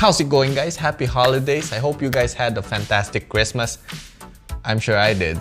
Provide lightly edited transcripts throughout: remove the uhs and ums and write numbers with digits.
How's it going, guys? Happy holidays. I hope you guys had a fantastic Christmas. I'm sure I did.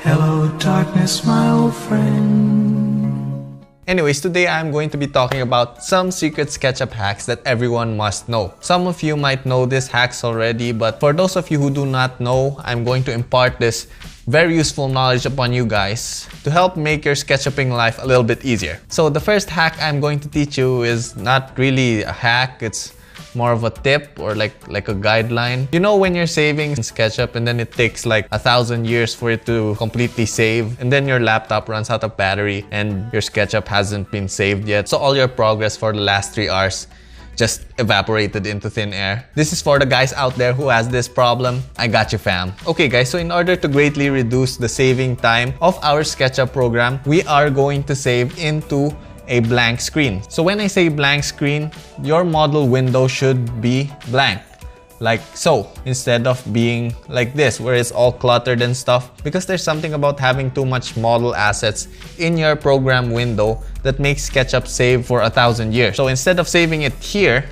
Hello darkness, my old friend. Anyways, today I'm going to be talking about some secret SketchUp hacks that everyone must know. Some of you might know these hacks already, but for those of you who do not know, I'm going to impart this very useful knowledge upon you guys to help make your SketchUpping life a little bit easier. So the first hack I'm going to teach you is not really a hack, it's more of a tip or like a guideline. You know when you're saving in SketchUp and then it takes like 1,000 years for it to completely save, and then your laptop runs out of battery and your SketchUp hasn't been saved yet, so all your progress for the last 3 hours just evaporated into thin air. This is for the guys out there who has this problem. I got you, fam. Okay guys, so in order to greatly reduce the saving time of our SketchUp program, we are going to save into a blank screen. So when I say blank screen, your model window should be blank, like so, instead of being like this where it's all cluttered and stuff, because there's something about having too much model assets in your program window that makes SketchUp save for 1,000 years. So instead of saving it here,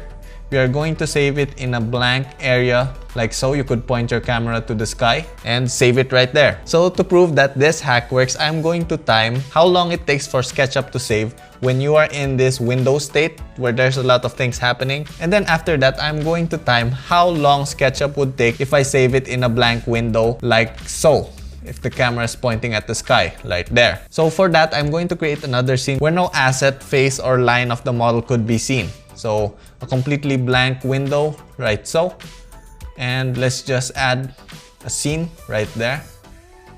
we are going to save it in a blank area like so. You could point your camera to the sky and save it right there. So to prove that this hack works, I'm going to time how long it takes for SketchUp to save when you are in this window state where there's a lot of things happening. And then after that, I'm going to time how long SketchUp would take if I save it in a blank window like so, if the camera is pointing at the sky, right there. So for that, I'm going to create another scene where no asset, face, or line of the model could be seen. So a completely blank window, right so. And let's just add a scene right there.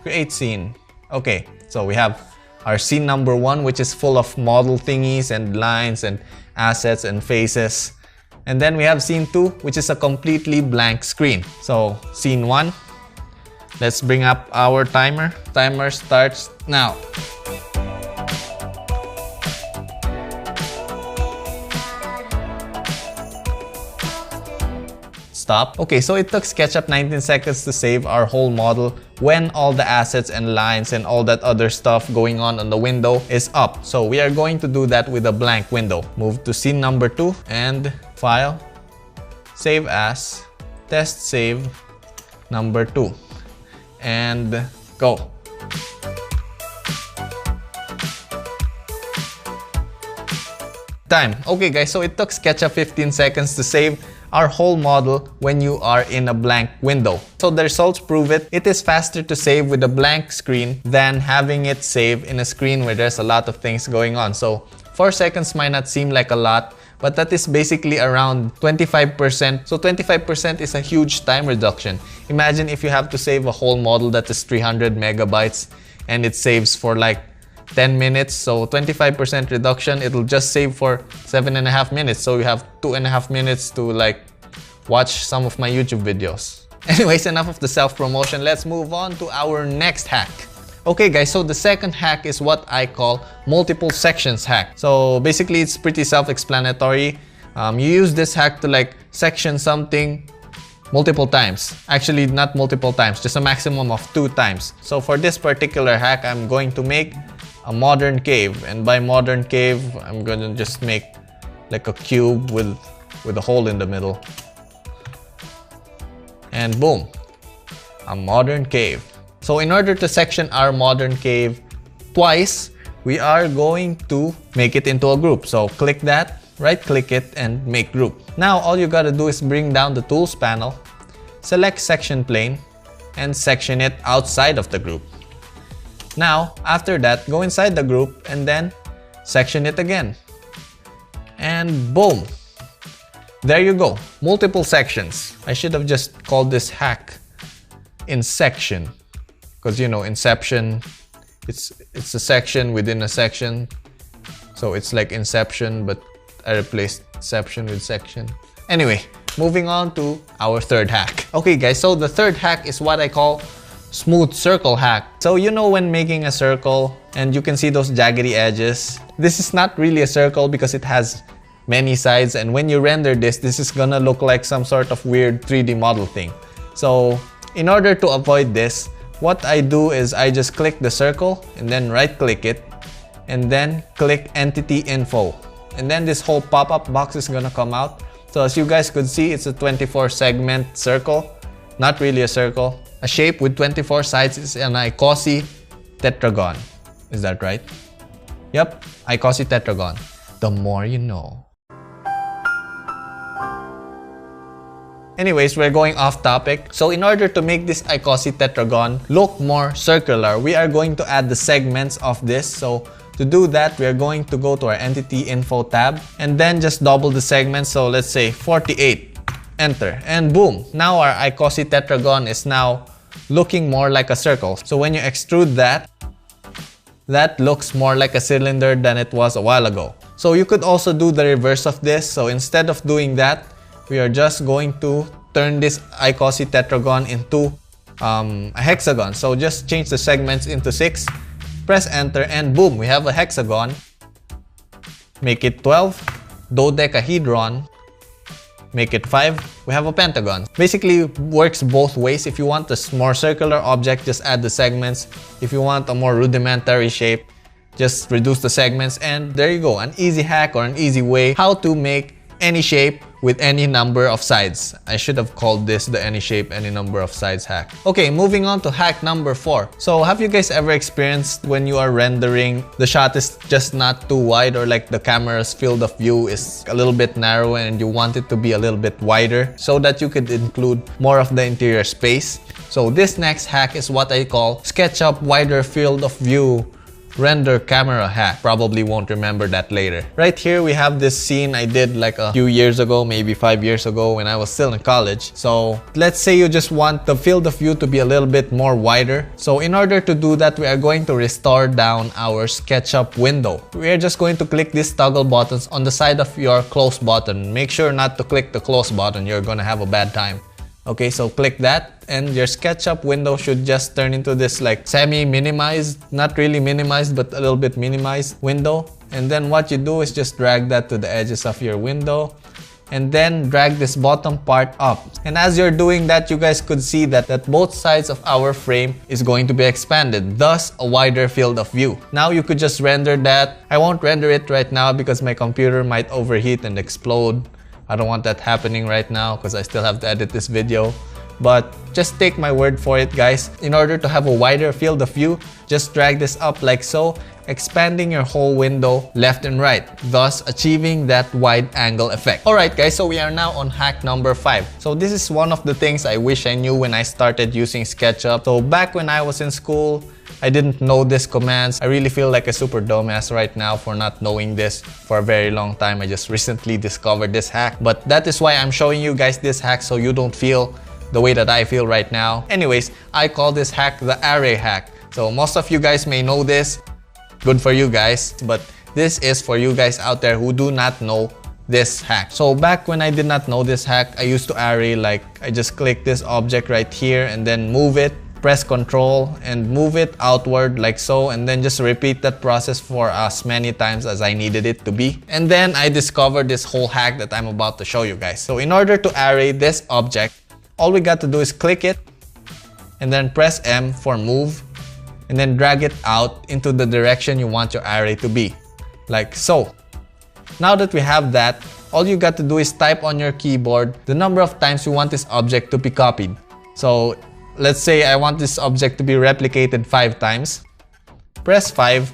Create scene. Okay, so we have our scene number 1, which is full of model thingies and lines and assets and faces. And then we have scene 2, which is a completely blank screen. So scene 1, let's bring up our timer. Timer starts now. Stop. Okay, so it took SketchUp 19 seconds to save our whole model when all the assets and lines and all that other stuff going on the window is up. So we are going to do that with a blank window. Move to scene number 2 and File, Save As, Test Save number 2, and go. Time. Okay guys, so it took SketchUp 15 seconds to save our whole model when you are in a blank window. So the results prove it. It is faster to save with a blank screen than having it save in a screen where there's a lot of things going on. So 4 seconds might not seem like a lot, but that is basically around 25%. So 25% is a huge time reduction. Imagine if you have to save a whole model that is 300 megabytes and it saves for like 10 minutes, so 25% reduction, it'll just save for 7.5 minutes. So you have 2.5 minutes to like watch some of my YouTube videos. Anyways, enough of the self-promotion. Let's move on to our next hack. Okay guys, so the second hack is what I call multiple sections hack. So basically it's pretty self-explanatory. You use this hack to like section something multiple times. Actually, not multiple times, just a maximum of 2 times. So for this particular hack, I'm going to make a modern cave, and by modern cave, I'm gonna just make like a cube with a hole in the middle. And boom, a modern cave. So in order to section our modern cave twice, we are going to make it into a group. So click that, right click it, and make group. Now all you gotta do is bring down the tools panel, select section plane, and section it outside of the group. Now, after that, go inside the group and then section it again. And boom! There you go, multiple sections. I should have just called this hack Insection, because you know, Inception, it's a section within a section. So it's like Inception, but I replaced Inception with section. Anyway, moving on to our third hack. Okay guys, so the third hack is what I call smooth circle hack. So you know when making a circle and you can see those jaggedy edges, this is not really a circle because it has many sides, and when you render this is gonna look like some sort of weird 3D model thing. So in order to avoid this, what I do is I just click the circle and then right click it and then click Entity Info, and then this whole pop-up box is gonna come out So as you guys could see, it's a 24 segment circle. Not really a circle. A shape with 24 sides is an icosahedron. Is that right? Yep, icosahedron. The more you know. Anyways, we're going off topic. So in order to make this icosahedron look more circular, we are going to add the segments of this. So to do that, we are going to go to our entity info tab and then just double the segments. So let's say 48, enter, and boom. Now our icosahedron is now looking more like a circle. So when you extrude that, that looks more like a cylinder than it was a while ago. So you could also do the reverse of this. So instead of doing that, we are just going to turn this icosahedron into a hexagon. So just change the segments into 6, press enter, and boom, we have a hexagon. Make it 12, dodecahedron, make it 5, we have a pentagon. Basically works both ways. If you want a more circular object, just add the segments. If you want a more rudimentary shape, just reduce the segments, and there you go. An easy hack or an easy way how to make any shape with any number of sides. I should have called this the any shape, any number of sides hack. Okay, moving on to hack number 4. So have you guys ever experienced when you are rendering, the shot is just not too wide, or like the camera's field of view is a little bit narrow and you want it to be a little bit wider so that you could include more of the interior space? So this next hack is what I call Sketchup wider field of view render camera hack. Probably won't remember that later. Right here we have this scene I did like a few years ago, maybe 5 years ago when I was still in college. So let's say you just want the field of view to be a little bit more wider. So in order to do that, we are going to restore down our SketchUp window. We are just going to click these toggle buttons on the side of your close button. Make sure not to click the close button, you're gonna have a bad time. Okay, so click that and your SketchUp window should just turn into this like semi-minimized, not really minimized, but a little bit minimized window. And then what you do is just drag that to the edges of your window and then drag this bottom part up. And as you're doing that, you guys could see that both sides of our frame is going to be expanded, thus a wider field of view. Now you could just render that. I won't render it right now because my computer might overheat and explode. I don't want that happening right now because I still have to edit this video. But just take my word for it, guys. In order to have a wider field of view, just drag this up like so, expanding your whole window left and right, thus achieving that wide angle effect. Alright guys, so we are now on hack number 5. So this is one of the things I wish I knew when I started using SketchUp. So back when I was in school, I didn't know these commands. I really feel like a super dumbass right now for not knowing this for a very long time. I just recently discovered this hack. But that is why I'm showing you guys this hack so you don't feel the way that I feel right now. Anyways, I call this hack the array hack. So most of you guys may know this. Good for you guys. But this is for you guys out there who do not know this hack. So back when I did not know this hack, I used to array like I just click this object right here and then move it. Press Control and move it outward like so, and then just repeat that process for as many times as I needed it to be. And then I discovered this whole hack that I'm about to show you guys. So in order to array this object, all we got to do is click it and then press M for move and then drag it out into the direction you want your array to be, like so. Now that we have that, all you got to do is type on your keyboard the number of times you want this object to be copied. So let's say I want this object to be replicated 5 times. Press 5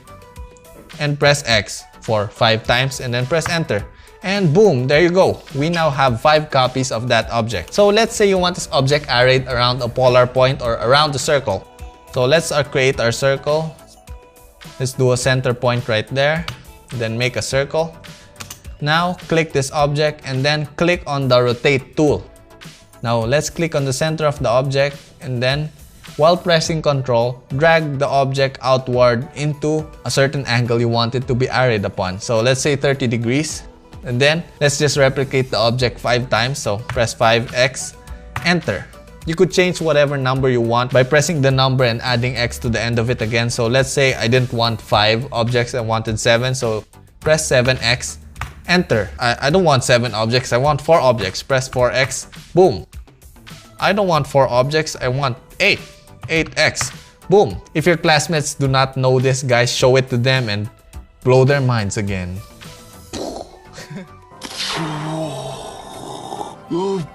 and press X for 5 times and then press enter. And boom, there you go. We now have 5 copies of that object. So let's say you want this object arrayed around a polar point or around the circle. So let's create our circle. Let's do a center point right there. Then make a circle. Now click this object and then click on the rotate tool. Now let's click on the center of the object and then while pressing Ctrl, drag the object outward into a certain angle you want it to be arrayed upon. So let's say 30 degrees. And then let's just replicate the object 5 times. So press 5x, enter. You could change whatever number you want by pressing the number and adding x to the end of it again. So let's say I didn't want 5 objects, I wanted 7. So press 7x, enter. I don't want 7 objects, I want 4 objects. Press 4x, boom. I don't want 4 objects, I want 8. 8x, boom. If your classmates do not know this, guys, show it to them and blow their minds again. Alright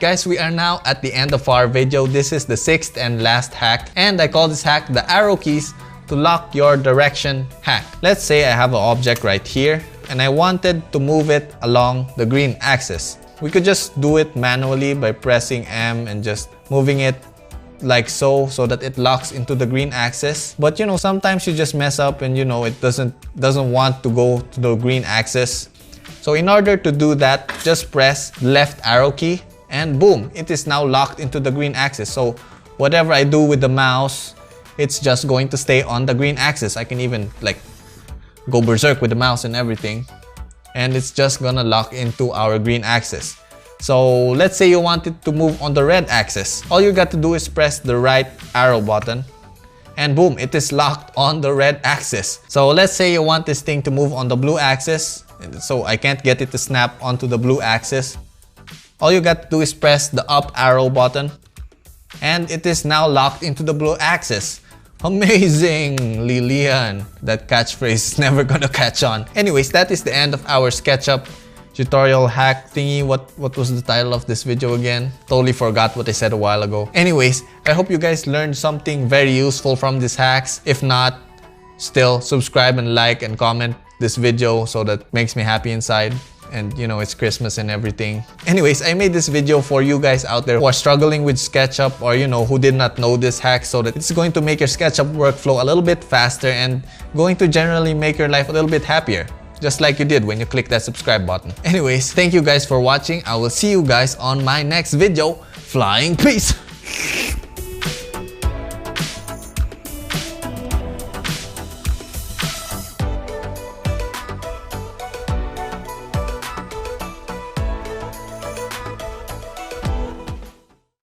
guys, we are now at the end of our video. This is the 6th and last hack, and I call this hack the arrow keys to lock your direction hack. Let's say I have an object right here and I wanted to move it along the green axis. We could just do it manually by pressing M and just moving it like so that it locks into the green axis. But you know, sometimes you just mess up and you know it doesn't want to go to the green axis. So in order to do that, just press left arrow key and boom, it is now locked into the green axis. So whatever I do with the mouse, it's just going to stay on the green axis. I can even like go berserk with the mouse and everything, and it's just gonna lock into our green axis. So let's say you want it to move on the red axis. All you got to do is press the right arrow button and boom, it is locked on the red axis. So let's say you want this thing to move on the blue axis. So I can't get it to snap onto the blue axis. All you got to do is press the up arrow button and it is now locked into the blue axis. Amazing, Lilian. That catchphrase is never gonna catch on. Anyways, that is the end of our SketchUp tutorial hack thingy. What was the title of this video again? Totally forgot what I said a while ago. Anyways, I hope you guys learned something very useful from these hacks. If not, still subscribe and like and comment this video so that makes me happy inside. And you know, it's Christmas and everything. Anyways, I made this video for you guys out there who are struggling with SketchUp, or you know, who did not know this hack, so that it's going to make your SketchUp workflow a little bit faster and going to generally make your life a little bit happier, just like you did when you click that subscribe button. Anyways, thank you guys for watching. I will see you guys on my next video. Flying peace!